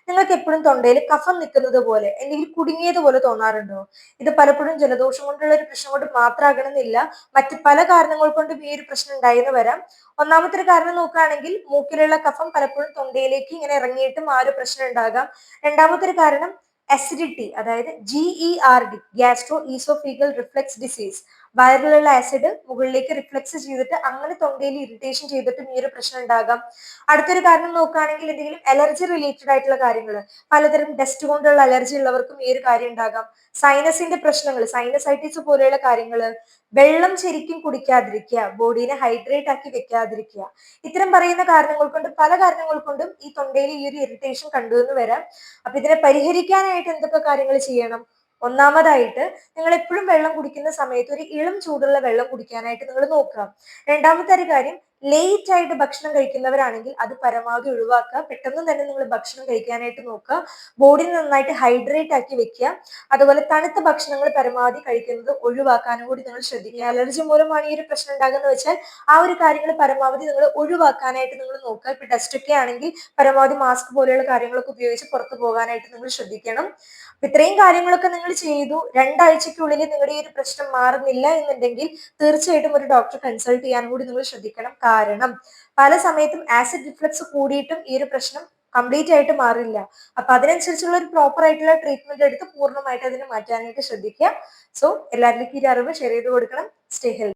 നിങ്ങൾക്ക് എപ്പോഴും തൊണ്ടയിൽ കഫം നിൽക്കുന്നത് പോലെ എന്തെങ്കിലും കുടുങ്ങിയത് പോലെ തോന്നാറുണ്ടോ? ഇത് പലപ്പോഴും ജലദോഷം കൊണ്ടുള്ള ഒരു പ്രശ്നം കൊണ്ട് മാത്രമാകണമെന്നില്ല, മറ്റ് പല കാരണങ്ങൾ കൊണ്ടും ഈ ഒരു പ്രശ്നം ഉണ്ടായെന്ന് വരാം. ഒന്നാമത്തെ ഒരു കാരണം നോക്കുകയാണെങ്കിൽ മൂക്കിലുള്ള കഫം പലപ്പോഴും തൊണ്ടയിലേക്ക് ഇങ്ങനെ ഇറങ്ങിയിട്ടും ആ ഒരു പ്രശ്നം ഉണ്ടാകാം. രണ്ടാമത്തെ ഒരു കാരണം അസിഡിറ്റി, അതായത് GERD, gastro oesophageal reflux disease. വയറിലുള്ള ആസിഡ് മുകളിലേക്ക് റിഫ്ലക്സ് ചെയ്തിട്ട് അങ്ങനെ തൊണ്ടയിൽ ഇറിറ്റേഷൻ ചെയ്തിട്ടും ഈ ഒരു പ്രശ്നം ഉണ്ടാകാം. അടുത്തൊരു കാരണം നോക്കുകയാണെങ്കിൽ എന്തെങ്കിലും അലർജി റിലേറ്റഡ് ആയിട്ടുള്ള കാര്യങ്ങൾ, പലതരം ഡസ്റ്റ് കൊണ്ടുള്ള അലർജി ഉള്ളവർക്കും ഈ ഒരു കാര്യം ഉണ്ടാകാം. സൈനസിന്റെ പ്രശ്നങ്ങൾ, സൈനസൈറ്റിസ് പോലെയുള്ള കാര്യങ്ങൾ, വെള്ളം ശരിക്കും കുടിക്കാതിരിക്കുക, ബോഡീനെ ഹൈഡ്രേറ്റ് ആക്കി വെക്കാതിരിക്കുക, ഇത്തരം പറയുന്ന കാരണങ്ങൾ കൊണ്ട് പല കാരണങ്ങൾ കൊണ്ടും ഈ തൊണ്ടയിൽ ഈ ഒരു ഇറിറ്റേഷൻ കണ്ടുവെന്ന് വരാം. അപ്പൊ ഇതിനെ പരിഹരിക്കാനായിട്ട് എന്തൊക്കെ കാര്യങ്ങൾ ചെയ്യണം? ഒന്നാമതായിട്ട് നിങ്ങൾ എപ്പോഴും വെള്ളം കുടിക്കുന്ന സമയത്ത് ഒരു ഇളം ചൂടുള്ള വെള്ളം കുടിക്കാനായിട്ട് നിങ്ങൾ നോക്കുക. രണ്ടാമത്തെ ഒരു കാര്യം, ലേറ്റ് ആയിട്ട് ഭക്ഷണം കഴിക്കുന്നവരാണെങ്കിൽ അത് പരമാവധി ഒഴിവാക്കുക. പെട്ടെന്ന് തന്നെ നിങ്ങൾ ഭക്ഷണം കഴിക്കാനായിട്ട് നോക്കുക. ബോഡി നന്നായിട്ട് ഹൈഡ്രേറ്റ് ആക്കി വെക്കുക. അതുപോലെ തണുത്ത ഭക്ഷണങ്ങൾ പരമാവധി കഴിക്കുന്നത് ഒഴിവാക്കാനും കൂടി നിങ്ങൾ ശ്രദ്ധിക്കുക. അലർജി മൂലമാണ് ഈ ഒരു പ്രശ്നം ഉണ്ടാകുന്നത് വെച്ചാൽ ആ ഒരു കാര്യങ്ങൾ പരമാവധി നിങ്ങൾ ഒഴിവാക്കാനായിട്ട് നിങ്ങൾ നോക്കുക. ഇപ്പൊ ഡസ്റ്റ് ഒക്കെ ആണെങ്കിൽ പരമാവധി മാസ്ക് പോലെയുള്ള കാര്യങ്ങളൊക്കെ ഉപയോഗിച്ച് പുറത്തു പോകാനായിട്ട് നിങ്ങൾ ശ്രദ്ധിക്കണം. അപ്പൊ ഇത്രയും കാര്യങ്ങളൊക്കെ നിങ്ങൾ ചെയ്തു, 2 ആഴ്ചക്കുള്ളിൽ നിങ്ങളുടെ ഈ ഒരു പ്രശ്നം മാറുന്നില്ല എന്നുണ്ടെങ്കിൽ തീർച്ചയായിട്ടും ഒരു ഡോക്ടറെ കൺസൾട്ട് ചെയ്യാനും കൂടി നിങ്ങൾ ശ്രദ്ധിക്കണം. കാരണം പല സമയത്തും ആസിഡ് റിഫ്ലക്സ് കൂടിയിട്ടും ഈ ഒരു പ്രശ്നം കംപ്ലീറ്റ് ആയിട്ട് മാറില്ല. അപ്പൊ അതിനനുസരിച്ചുള്ള ഒരു പ്രോപ്പർ ആയിട്ടുള്ള ട്രീറ്റ്മെന്റ് എടുത്ത് പൂർണ്ണമായിട്ട് അതിനെ മാറ്റാനായിട്ട് ശ്രദ്ധിക്കുക. സോ എല്ലാവരിലേക്കും ഈ അറിവ് ഷെയർ ചെയ്ത് കൊടുക്കണം. Stay healthy.